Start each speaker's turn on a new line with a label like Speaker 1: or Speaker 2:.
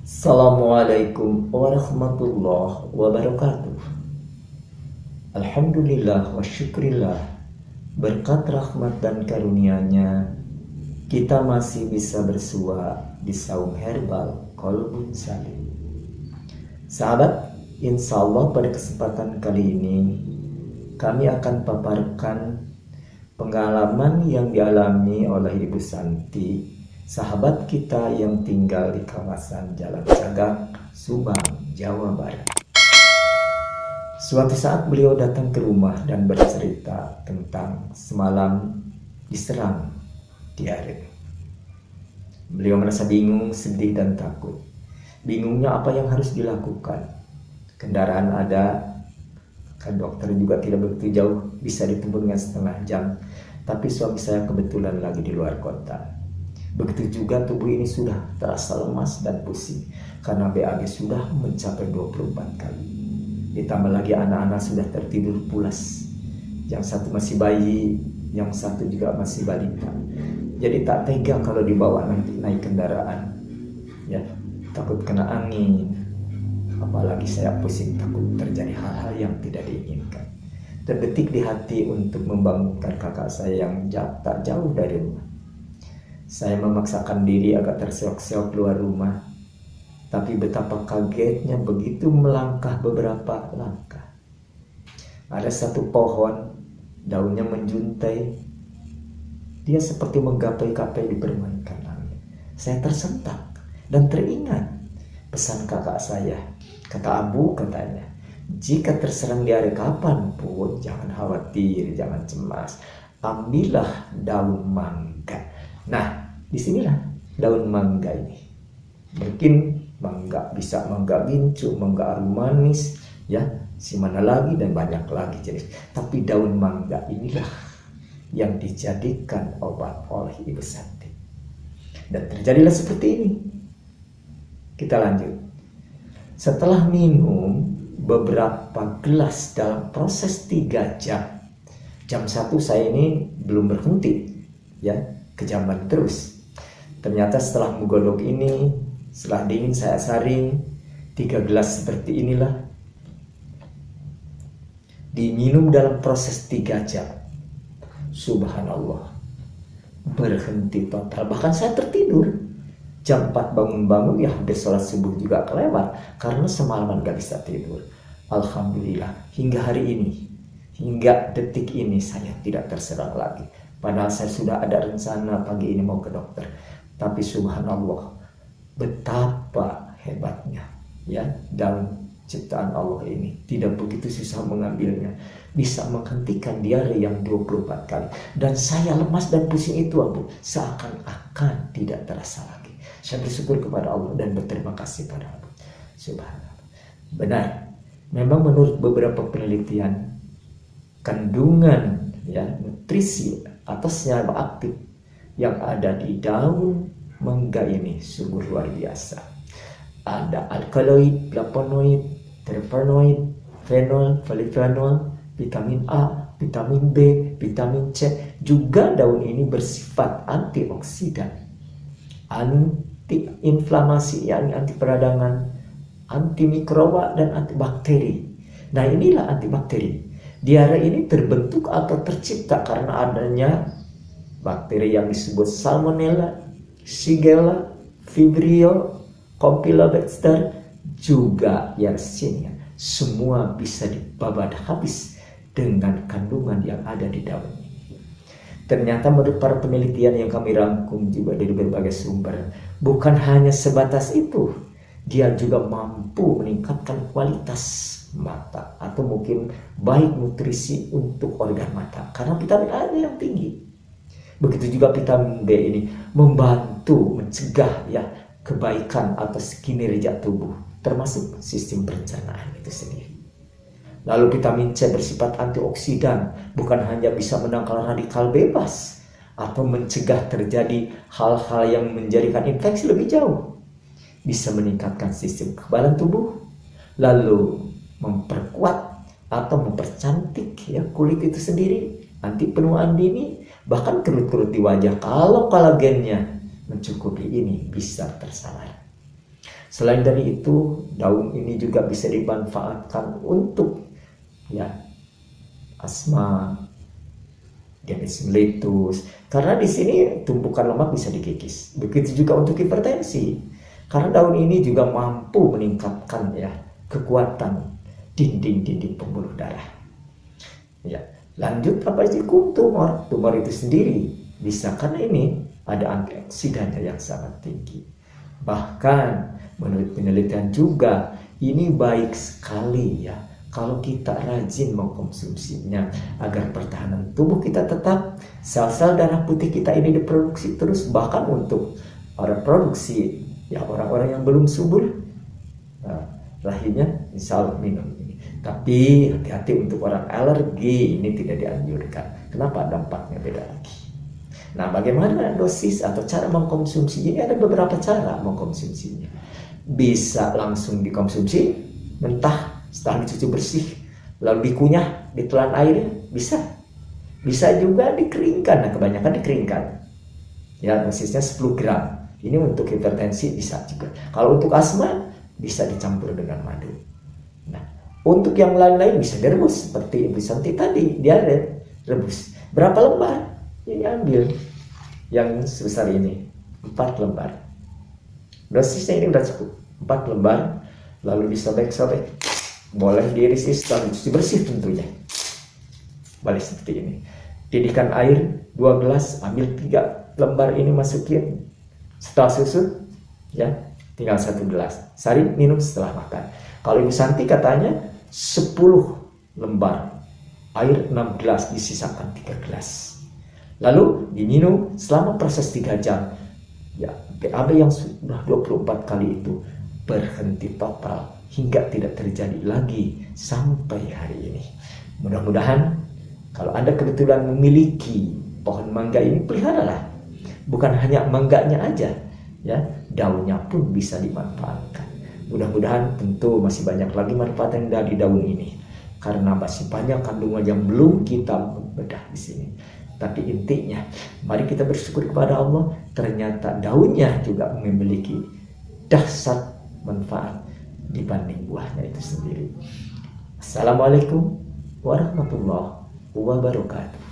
Speaker 1: Assalamualaikum warahmatullahi wabarakatuh. Alhamdulillah wa syukrillah, berkat rahmat dan karunia-Nya kita masih bisa bersua di saung herbal Qalbun Salim. Sahabat, insya Allah pada kesempatan kali ini kami akan paparkan pengalaman yang dialami oleh Ibu Santi, sahabat kita yang tinggal di kawasan Jalan Cagak, Subang, Jawa Barat. Suatu saat beliau datang ke rumah dan bercerita tentang semalam diserang diare. Beliau merasa bingung, sedih, dan takut. Bingungnya apa yang harus dilakukan. Kendaraan ada, kan dokter juga tidak begitu jauh, bisa ditempuh dengan setengah jam. Tapi suami saya kebetulan lagi di luar kota. Begitu juga tubuh ini sudah terasa lemas dan pusing karena BAG sudah mencapai 24 kali. Ditambah lagi anak-anak sudah tertidur pulas. Yang satu masih bayi, yang satu juga masih balita. Jadi tak tega kalau dibawa nanti naik kendaraan. Ya, takut kena angin. Apalagi saya pusing, takut terjadi hal-hal yang tidak diinginkan. Terbetik di hati untuk membangunkan kakak saya yang tak jauh dari rumah. Saya memaksakan diri agak terseok-seok keluar rumah. Tapi betapa kagetnya begitu melangkah beberapa langkah. Ada satu pohon, daunnya menjuntai. Dia seperti menggapai-gapai dipermainkan angin. Saya tersentak dan teringat pesan kakak saya. Kata Abu, katanya, jika terserang diare kapanpun, jangan khawatir, jangan cemas. Ambillah daun mangga. Nah, disinilah daun mangga ini. Mungkin mangga bisa mangga bincu, mangga arum manis, ya, si mana lagi dan banyak lagi jenis. Tapi daun mangga inilah yang dijadikan obat oleh Ibu Santi. Dan terjadilah seperti ini. Kita lanjut. Setelah minum beberapa gelas dalam proses 3 jam. Jam 1 saya ini belum berhenti, ya, kejaman terus. Ternyata setelah menggodok ini, setelah dingin saya saring 3 gelas seperti inilah, diminum dalam proses 3 jam. Subhanallah, berhenti total. Bahkan saya tertidur. Jam 4 bangun-bangun, ya hampir sholat subuh juga kelewat karena semalaman gak bisa tidur. Alhamdulillah, hingga hari ini, hingga detik ini saya tidak terserang lagi. Padahal saya sudah ada rencana pagi ini mau ke dokter. Tapi subhanallah, betapa hebatnya, ya, daun ciptaan Allah ini. Tidak begitu susah mengambilnya. Bisa menghentikan diare yang 24 kali. Dan saya lemas dan pusing itu, Abu, seakan-akan tidak terasa lagi. Saya bersyukur kepada Allah dan berterima kasih pada Allah. Subhanallah. Benar. Memang menurut beberapa penelitian, kandungan, ya, nutrisi atau senyawa aktif yang ada di daun mangga ini sungguh luar biasa. Ada alkaloid, flavonoid, terpenoid, fenol, polyphenol, vitamin A, vitamin B, vitamin C. Juga daun ini bersifat antioksidan, anti-inflamasi, yakni anti peradangan, antimikroba, dan antibakteri. Nah, inilah antibakteri. Diare ini terbentuk atau tercipta karena adanya bakteri yang disebut Salmonella, Shigella, Vibrio, Campylobacter, juga Yersinia. Semua bisa dibabat habis dengan kandungan yang ada di daun ini. Ternyata menurut para penelitian yang kami rangkum juga dari berbagai sumber, bukan hanya sebatas itu, dia juga mampu meningkatkan kualitas mata atau mungkin baik nutrisi untuk organ mata karena vitamin A yang tinggi. Begitu juga vitamin B ini membantu mencegah, ya, kebaikan atau kinerja tubuh, termasuk sistem pencernaan itu sendiri. Lalu vitamin C bersifat antioksidan, bukan hanya bisa menangkal radikal bebas atau mencegah terjadi hal-hal yang menjadikan infeksi lebih jauh, bisa meningkatkan sistem kekebalan tubuh, lalu memperkuat atau mempercantik, ya, kulit itu sendiri, anti penuaan dini, bahkan kerut-kerut di wajah kalau kolagennya mencukupi ini bisa tersalar. Selain dari itu, daun ini juga bisa dimanfaatkan untuk ya asma, diabetes mellitus. Karena di sini tumpukan lemak bisa dikikis. Begitu juga untuk hipertensi. Karena daun ini juga mampu meningkatkan ya kekuatan dinding-dinding pembuluh darah. Ya, lanjut apa sih tumor? Tumor itu sendiri bisa, karena ini ada antioksidannya yang sangat tinggi. Bahkan menurut penelitian juga ini baik sekali ya kalau kita rajin mengkonsumsinya agar pertahanan tubuh kita tetap, sel-sel darah putih kita ini diproduksi terus, bahkan untuk orang produksi ya orang-orang yang belum subur lahirnya insya Allah minum ini. Tapi hati-hati untuk orang alergi, ini tidak dianjurkan. Kenapa? Dampaknya beda lagi. Nah, bagaimana dosis atau cara mengkonsumsi ini? Ada beberapa cara mengkonsumsinya. Bisa langsung dikonsumsi mentah setelah dicuci bersih, lalu dikunyah, ditelan airnya, bisa. Bisa juga dikeringkan. Nah, kebanyakan dikeringkan. Ya, dosisnya 10 gram. Ini untuk hipertensi bisa juga. Kalau untuk asma bisa dicampur dengan madu. Nah, untuk yang lain-lain bisa direbus seperti Ibu Santi tadi, dia rebus. Berapa lembar? Ini ambil yang sebesar ini, 4 lembar. Dosisnya ini udah cukup, 4 lembar. Lalu disobek-sobek. Boleh diiris setelah dicuci bersih tentunya. Balik seperti ini. Didihkan air 2 gelas, ambil 3 lembar ini masukin. Setelah susu, ya tinggal 1 gelas. Sari minum setelah makan. Kalau Ibu Santi katanya 10 lembar, air 6 gelas, disisakan 3 gelas. Lalu diminum selama proses 3 jam. Ya, BAB yang sudah 24 kali itu berhenti total hingga tidak terjadi lagi sampai hari ini. Mudah-mudahan kalau Anda kebetulan memiliki pohon mangga ini, peliharalah. Bukan hanya mangganya aja, ya, daunnya pun bisa dimanfaatkan. Mudah-mudahan tentu masih banyak lagi manfaat yang dari daun ini, karena masih banyak kandungan yang belum kita bedah di sini. Tapi intinya, mari kita bersyukur kepada Allah, ternyata daunnya juga memiliki dahsyat manfaat dibanding buahnya itu sendiri. Assalamualaikum warahmatullahi wabarakatuh.